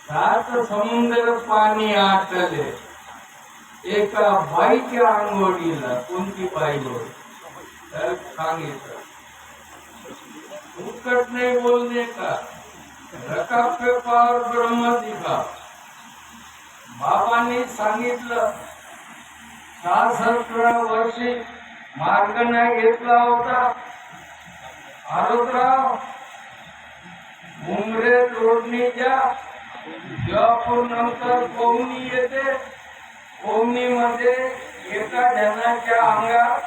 सात समुद्र पाणी आटले एका बाईच्या अंघोळीला. कोणती बाई होती तर सांगितलं, उकट नहीं बोलने का, रका पे पार ब्रह्म दिखा. बाबांनी सांगितलं 66 वर्षी मार्ग नाही घेतला होता. आरोग्यराव मुंगरे रोडनीच्या जयपूर नंतर कोवणी येते. कोवणीमध्ये एका जणाच्या अंगात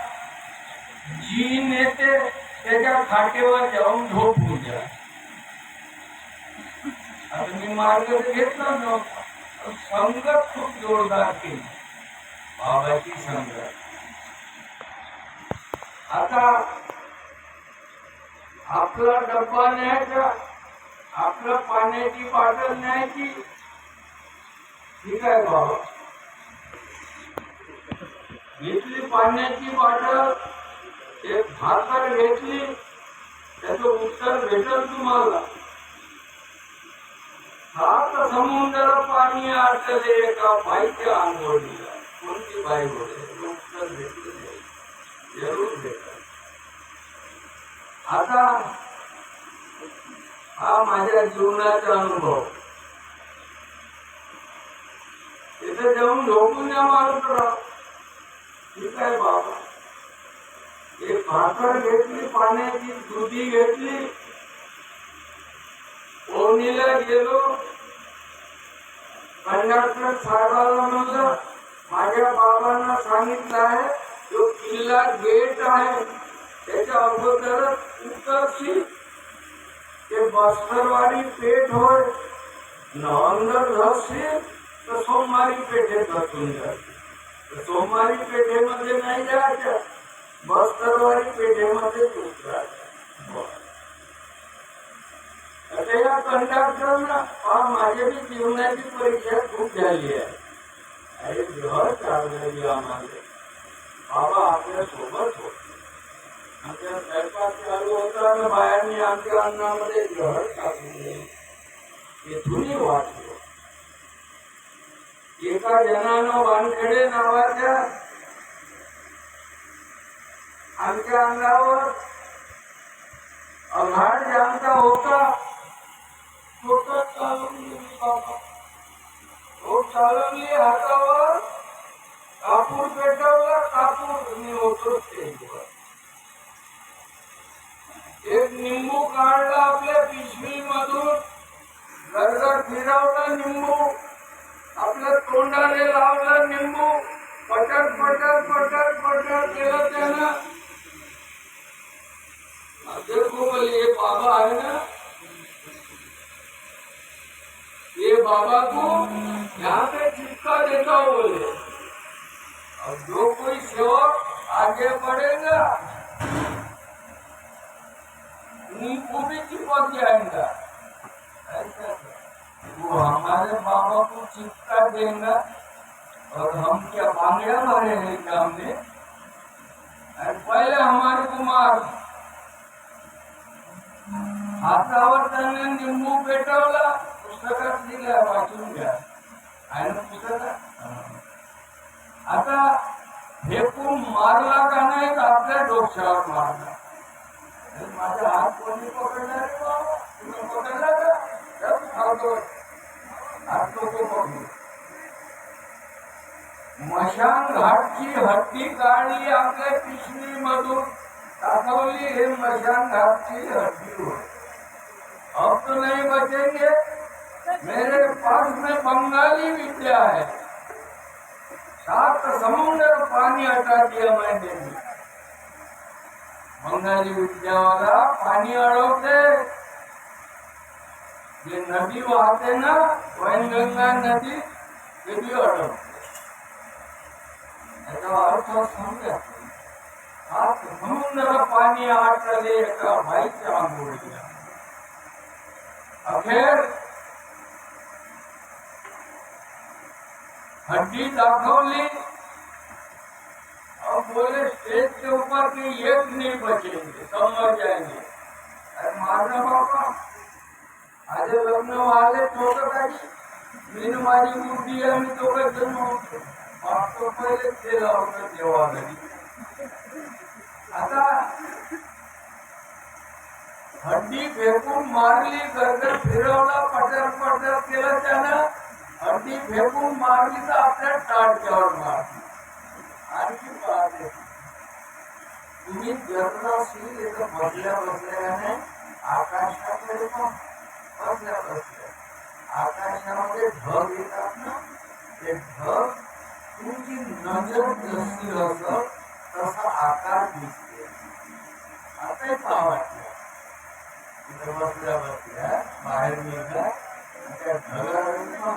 जीन येते. त्याच्या खाटेवर जाऊन झोपू द्या. आता मी मार्ग घेतला नव्हता. संगत खूप जोरदार केली बाबाची संगत. आता आपला डब्बा न्यायचा, आपलं पाण्याची बाटल न्यायची. ठीक आहे बाबा, घेतली पाण्याची बाटल, एक भाकर घेतली. त्याचं उत्तर भेटल तुम्हाला. सात समुद्र पाणी आटले एका बाईच्या अंघोळीला. कोणती बाई होते उत्तर भेटले, जरूर भेटल. आता हा माझ्या जीवनाचा अनुभव. तिथे जाऊन झोपून द्या मारुतराव. ठीक आहे बाबा. एक भाकर घेतली, पाण्याची दुधी घेतली. कोणीला गेलो. कंडक्टर साहेबाला म्हणलं, माझ्या बाबांना सांगितलं आहे तो किल्ला गेट आहे, त्याच्या अगोदरच उतरशी. ते बस्तरवाडी पेठ होय, अंदर धरशील तर सोमवारी पेठेत बसून जाते. सोमवारी पेठेमध्ये नाही जायचं, बस्तरवाडी पेठेमध्ये उतरायचं. आता या कंडक्टरला माझ्या बी जीवनाची परीक्षा खूप झाली आहे. अरे घर चाललेली आम्हाला. बाबा आपल्या सोबत होते. आमच्या स्वयंपाक चालू होता आणि बायांनी आमच्या अन्नामध्ये घर टाकले. येथूनही वाचलो. एका जनानं वानखेडे नावाच्या आमच्या अंगावर अघाड ज्यांचा होता तो चालवली. बाबा तो चालवली. हातावर कापूर पेटवला. कापूर मी होतो स्टेजवर. एक निंबू काढला आपल्या पिशवी मधून, गरगर फिरवला निंबू, आपल्या तोंडाने लावला निंबू. पटक पटक पटक पटक केलं त्यानं. देखो बोले ये बाबा है ना, ये बाबा को यहाँ पे चिपका देता हूँ बोले. और जो कोई सेवक आगे बढ़ेगा उनको भी चिपक जाएगा. ऐसा वो हमारे बाबा को चिपका देगा और हम क्या बांगड़ा मारे हैं सामने. पहले हमारे कुमार हातावर त्याने निंबू पेटवला. पुस्तकात दिला, वाचून घ्या. आहे ना पुस्तकात. आता फेकून मारला का नाही, आपल्या डोक्यावर मारला. माझा हात कोणी पकडला रे बाबा? तुम्ही पकडला का? हात नको पकडू. मशान घाटची हड्डी काढली, आपल्या पिशवी मधून दाखवली. हे मशान घाटची हड्डी होती. अब तो नहीं बचेंगे. मेरे पास में बंगाली विद्या है. 7 समुद्र पानी हटा दिया मैंने. बंगाली विद्या वाला पानी अड़वते. ये नदी वाहते ना, वैनगंगा नदी, ये भी अड़वते. याचा अर्थ समजा. 7 समुद्र पाणी आटले एका बाईच्या अंघोळीला. अखेर हड्डी दाखवली और बोले स्टेज के ऊपर के एक नहीं बचेंगे, सब मर जाएंगे. अरे मारना बाबा, आज माझे लग्न व्हायला छोटं काही मी माझी मुलगी आणि दोघं जन्म होतो मागतो पहिले केला होता तेव्हा घरी आता हड्डी फेकून मारली गर्गर फिरवला पटर पटर केलं त्यानं हड्डी फेकून मारली तर आपल्या टाळक्यावर मारली आणखी पाहते तुम्ही जन्माशी इथं बसल्या बसल्याने आकाशाकडे पण बसल्या बसल्या आकाशामध्ये ढग येतात ना ते ढग तुमची नजर जशी असं तसा आकार दिसते आता पाहायचं इथं बसल्या बसल्या बाहेर निघा त्या ढगाला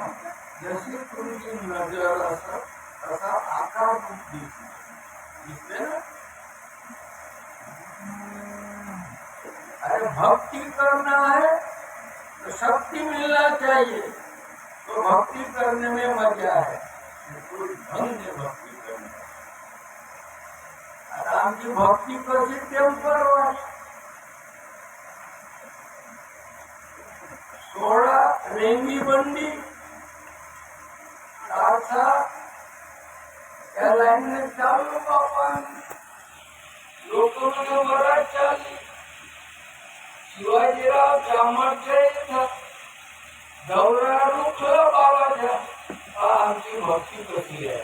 जशी तुमची नजर असं तसा आकार दिसते ना अरे भक्ति करना है तो शक्ति मिलना चाहिए तो भक्ति करने में मजा है कोई ढंग से भक्ति करना आता आमची भक्ति कशी टेम्पर वाली 16 रेंगी बंडी टाचा या लाइन में चालू बापा लोगों ने बड़ा चाली शिवाजीराव चामडच्या इथं दौरा रुखलं बाबाच्या आमची भक्ती कशी आहे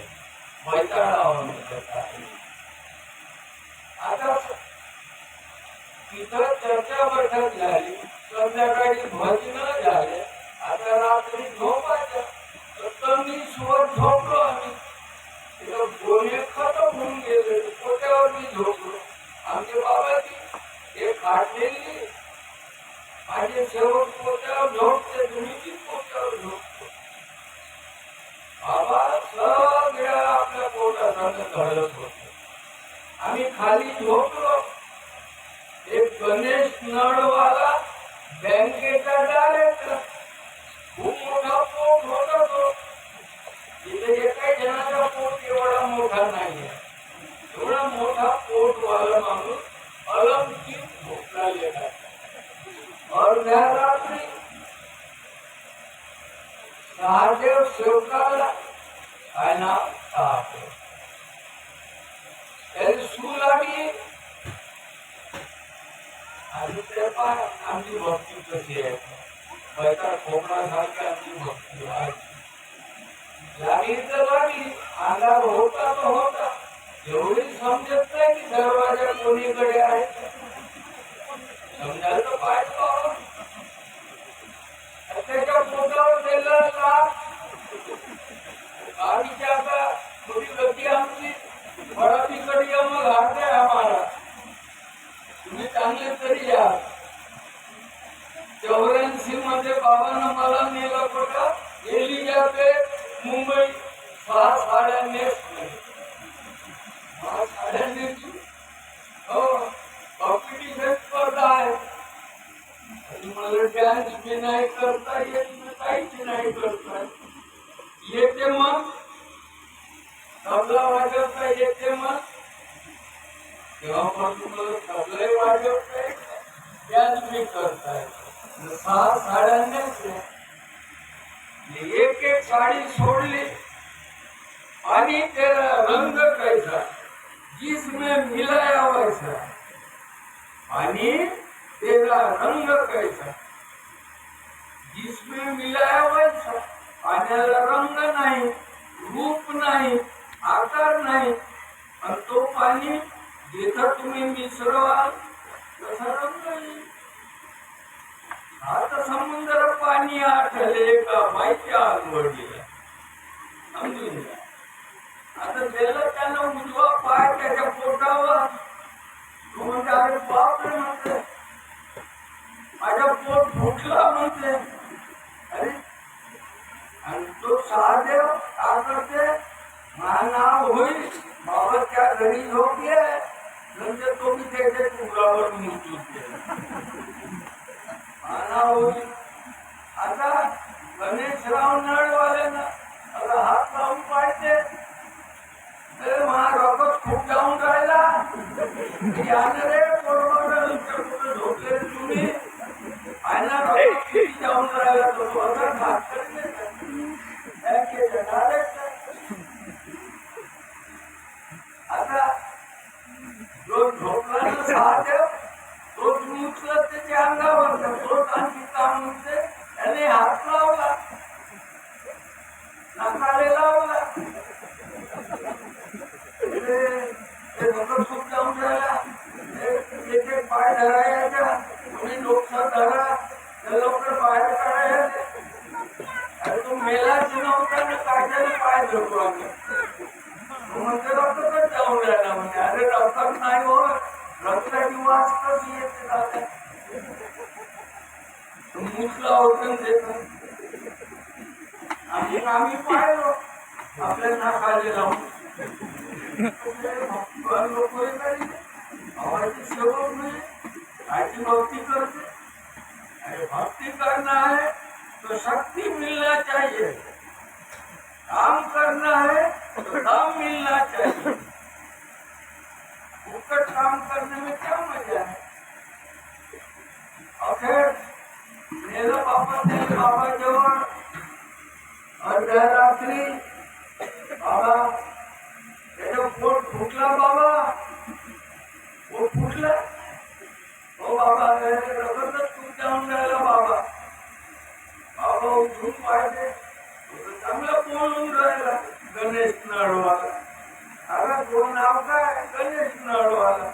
बैताळावर आता तिथं चर्चा बैठक झाली संध्याकाळी भजन झाले आता रात्री झोपायचं तर मी सुवत झोपलो आम्ही तिथं गोणे खतम होऊन गेले पोट्यावर मी झोपलो आमचे बाबाजी हे काढलेली माझे शेवट पोट्यावर झोपते तुम्ही पोट्यावर झोपतो बाबा सगळ्या आपल्या पोटासाठी घडत होत आम्ही खाली झोपलो एक गणेश नळवाला बँकेचा डायरेक्टर खूप मोठा पोट होता तो इथे एकाही जणाचा पोट एवढा मोठा नाहीये एवढा मोठा पोटवाला माणूस अलंकित झोपला गेला अर्ध्या रात्री महादेव सेवकाला काय नाव सहादेव त्याची सू लागली आणि ते पाय आमची भक्ती कशी आहे बैताळ खोकडासारखी आमची भक्ती लागली तर लागली अंधार होता तो होता एवढी समजत नाही की दरवाजा कोणीकडे आहे समजायला तर पाहिजे त्याच्या पोटावर दिलं गाडीच्या आता थोडी गती आमची बडाती कडी मग हाते आम्हाला तुम्ही चांगले तरी या 84 मध्ये बाबांना मला नेलं कुठं एलिजाबेथ मुंबई 6 साड्या नेसल्या 6 साड्या नेसली हो कॉम्पिटिशन स्पर्धा आहे मला डान्स बी नाही करता येत काहीच नाही करता येते मग तबला वाजवता येते मग तेव्हापासून मला तबलाही वाजवता येते डान्स बी करता येते 6 साड्या नेसल्या एक एक साड़ी सोडली आणि तेरा रंग कैसा जिसमें मिलाया वैसा आणि तेरा रंग कैसा जिसमें मिलाया वैसा पाण्याला रंग नाही रूप नाही आकार नाही आणि तो पाणी जिथं तुम्ही मिसळवाल तसा रंग येईल आता समुद्र पाणी आठले का माहिती आंघोळीला समजून घ्या आता त्याला त्यानं उजवा पाय त्याच्या पोटावर तो म्हणते अरे बापरे म्हणते माझा पोट फुटला म्हणते अरे आणि तो सहादेव काय करते नाव होईल बाबा त्या घरी झोपले नंतर तो मी त्याच्या टुकडावर मुतून आता गणेशराव नळवाल्यानं आता हात लावून पाहिजे रगत खूप जाऊन राहिला रे बरोबर झोपले तुम्ही रगत किती जाऊन राहिला मिळाला तो स्वतः भाकर आता जो झोपला ना सहा तोच उचलत त्याच्या अंगावर तोच आणखी काम होते त्याने हात लावला नाकाले लावला सुख जाऊन राहिला त्याचे पाय धरायचा आणि लोकसा धरा लवकर बाहेर काढायला अरे तू मेलाच नव्हता ना काढल्याने पाय धरतो आम्ही म्हणजे डॉक्टरच जाऊन राहिला म्हणजे अरे डॉक्टर नाही हो रक्ताची वास कशी येते मुसला औषध देत आणि आम्ही पाहिलो आपल्या नाकाले लावून लोक आवाची सेवक नाही कायची भक्ती करते अरे भक्ति करना है तो शक्ति मिलना चाहिए काम करना है तो दाम मिलना चाहिए फुकट काम करने में क्या मजा है और फिर मेरा पापा थे बाबा जवान अर्ध्या रात्री बाबा त्याचा पोट फुटला बाबा पोट फुटला हो बाबा जबरदस्त तू जाऊन राहिला बाबा बाबा उठून पाहिजे चांगलं बोलून राहिला गणेश नळवाला अरे तो नाव काय गणेश नळवाला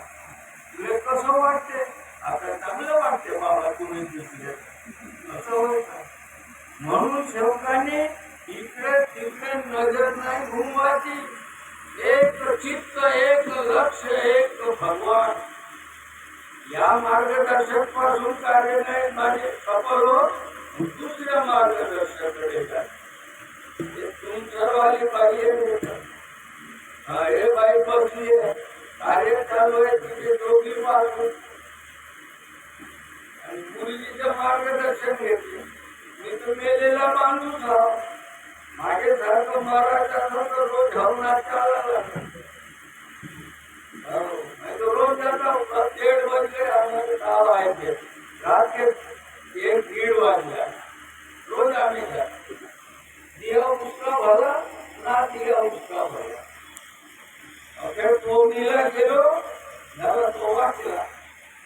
तुला कसं वाटते आता चांगलं वाटते बाबा तुम्ही दिसले असं होय का म्हणून सेवकांनी इकडे तिकडे नजर नाही घुमवायची एक चित्त एक लक्ष एक भगवान या मार्गदर्शक पासून कार्य नाही माझे सफल हो दुसऱ्या मार्गदर्शकाकडे जा तुमच्यावाली पाहिजे हे बाई बसली कार्य चालू आहे तुझे दोघी मार्ग आणि मुलगीचं मार्गदर्शन घेतले मी तर मेलेला माणूस हा माझ्यासारखं महाराजा रोज हवनात चालला रोज जाता 1:30 वाजले आम्हाला 6 वाजले रात के 1:30 वाजला रोज आम्ही जातो दिया उसका भला ना दिया उसका भला अखेर पौनीला गेलो झाला तो वाचला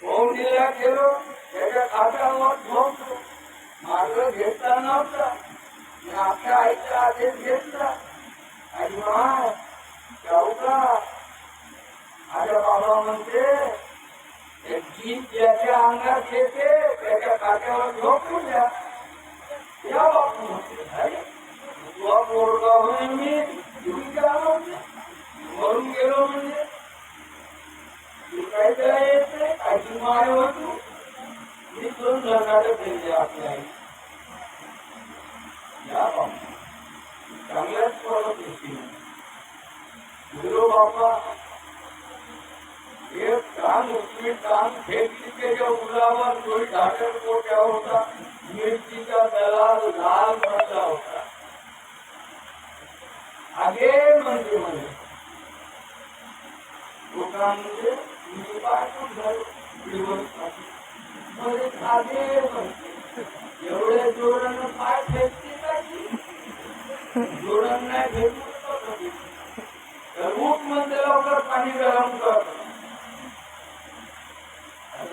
पौनीला गेलो त्याच्या खात्यावर झोपलो मार्ग घेतला नव्हता मी आपल्या आईचा आदेश घेतला आणि मा जाऊका माझ्या बाबा म्हणते एक जीत ज्याच्या अंगात येते त्याच्या काट्यावर झोपून द्या या बापू म्हणते तुला पोरगा होईल मी तुम्ही काय म्हणते मरून गेलो म्हणजे तू काय त्याला येत नाही कायची माय होतो मी 2 जणांकडे गेले आपल्या आई या बापू चांगल्याच परत येतील गुरु बापा एक कान उचली कान फेकली त्याच्या उलावर तोही ढाकण पोट्या होता मिरचीचा दलाल लाल भरला होता आगे म्हणजे दुकानमध्ये मी पाठवून झालो मध्ये आगे म्हणते एवढ्या जोरानं पाय फेकते का जोरान नाही फेकू तर रूप मध्ये लवकर पाणी गरम करतो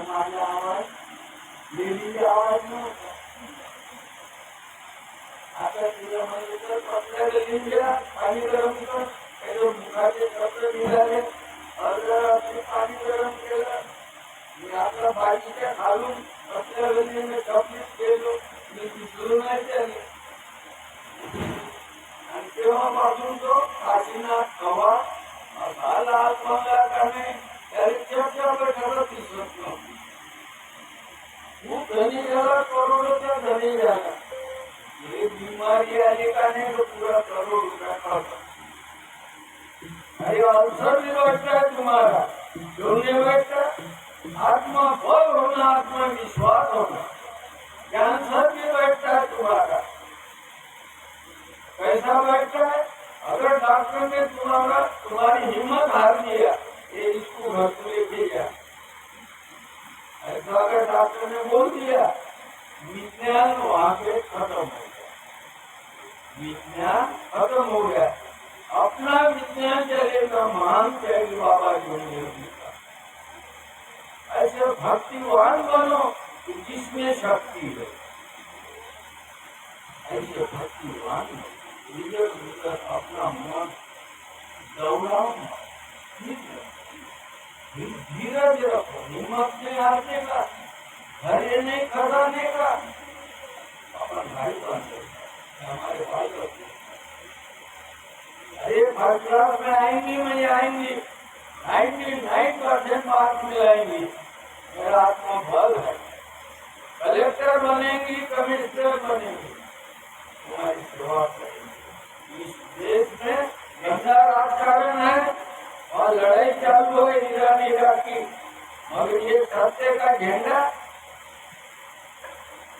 माझा आवाज देवीचा आवाज नव्हता आता तुला म्हणजे तर पत्र्या गलीला पाणी गरम कर त्याच्या मुखाचे शब्द निघाले अर्ध्या रात्री पाणी गरम केलं मी आपल्या बाजीच्या खालून पत्र्या गलीने कपलीत गेलो मी विसरू नाही त्याने आणि तेव्हापासून तो काशीनाथ हवा असा लाल बंगला करणे त्याने चर्चा ठरत दिसत नव्हती खूप धनी झाला करोडोचा धनी झाला ये बीमारी आली का नाही तो पूरा करोड रुपया खाता अरे अवसर भी बैठता है तुम्हारा जोड़ने बैठता आत्मा बल होना आत्मा विश्वास होना कैंसर भी बैठता है तुम्हारा कैसा बैठता है अगर डॉक्टर ने तुम्हारी हिम्मत हार दिया ये इसको घर को लेके जा ऐसा अगर डॉक्टर ने बोल दिया विज्ञान वहां से खत्म हो गया, विज्ञान खत्म हो गया, अपना विज्ञान चलेगा, महान त्यागी बाबा जोगियों जी का। ऐसे भक्तिवान बनो कि जिसमें शक्ति है, ऐसे भक्तिवान भीतर भीतर अपना मन दौड़ाओ, धीरज रखो, हिम्मत नहीं हारने का, धैर्य नहीं खसाने का। अपन भाई बनते हमारे भाई होते, अरे फर्स्ट क्लास में आएंगी, मैं आएंगी, 99% मार्क्स मिलाएंगी, मेरा आत्मा बल है, कलेक्टर बनेंगी, कमिश्नर बनेंगी, तुम्हारी सेवा करेंगे। इस देश में गंदा राजकारण है और लड़ाई चालू है ईरान इराक की, मगर ये सत्य का झंडा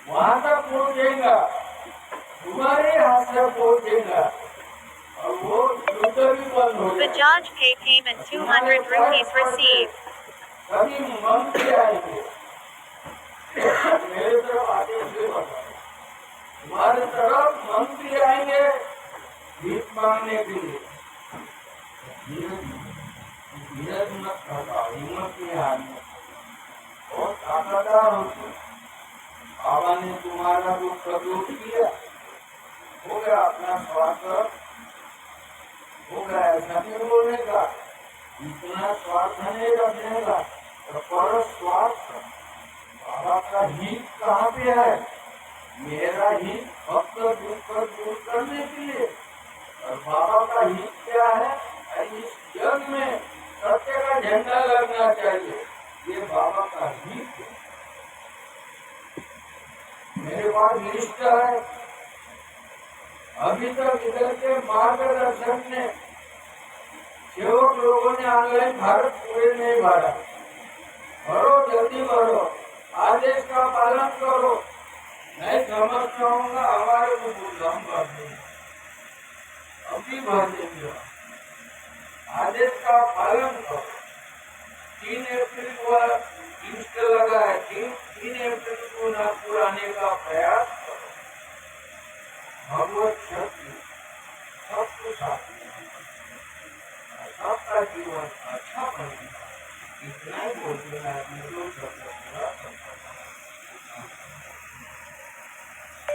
वहां तक पहुंचेगा, तुम्हारे हाथ से पहुंचेगा और वो युद्ध भी बंद हो जाएगा। Bajaj Pay payment 200 rupees received. सभी मंत्री आएंगे, मेरे तरफ आगे से बताओ, तुम्हारे तरफ मंत्री आएंगे भीख मांगने के लिए। धीरज मत खटाओ, हिम्मत नहीं हारना, और ताकतदार होती। बाबा ने तुम्हारा दुख दूर किया, हो गया अपना स्वार्थ हो गया, ऐसा नहीं बोलने का, इतना स्वार्थ नहीं रखने का, पर स्वार्थ बाबा का हित कहाँ पे है? मेरा हित भक्त दुख दूर करने के लिए, और बाबा का हित क्या है? इस जग में सत्य का झंडा लगना चाहिए, ये बाबा का हित है। मेरे पास लिस्ट है, अभी तक इधर के मार्गदर्शन ने सेवक लोगों ने ऑनलाइन भारत पूरे नहीं भरा, भरो, जल्दी भरो, आदेश का पालन करो, नहीं समझता हूँगा हमारे को बोलना, हम भर देंगे, अभी भर देंगे, आदेश का पालन करो। 3 अप्रैल को लिस्ट लगा है, 3 अप्रैल को नागपुर आने का प्रयास करो, भगवत शक्ति सबको साथ सबका जीवन अच्छा बनेगा, इतना ही बोलते हैं।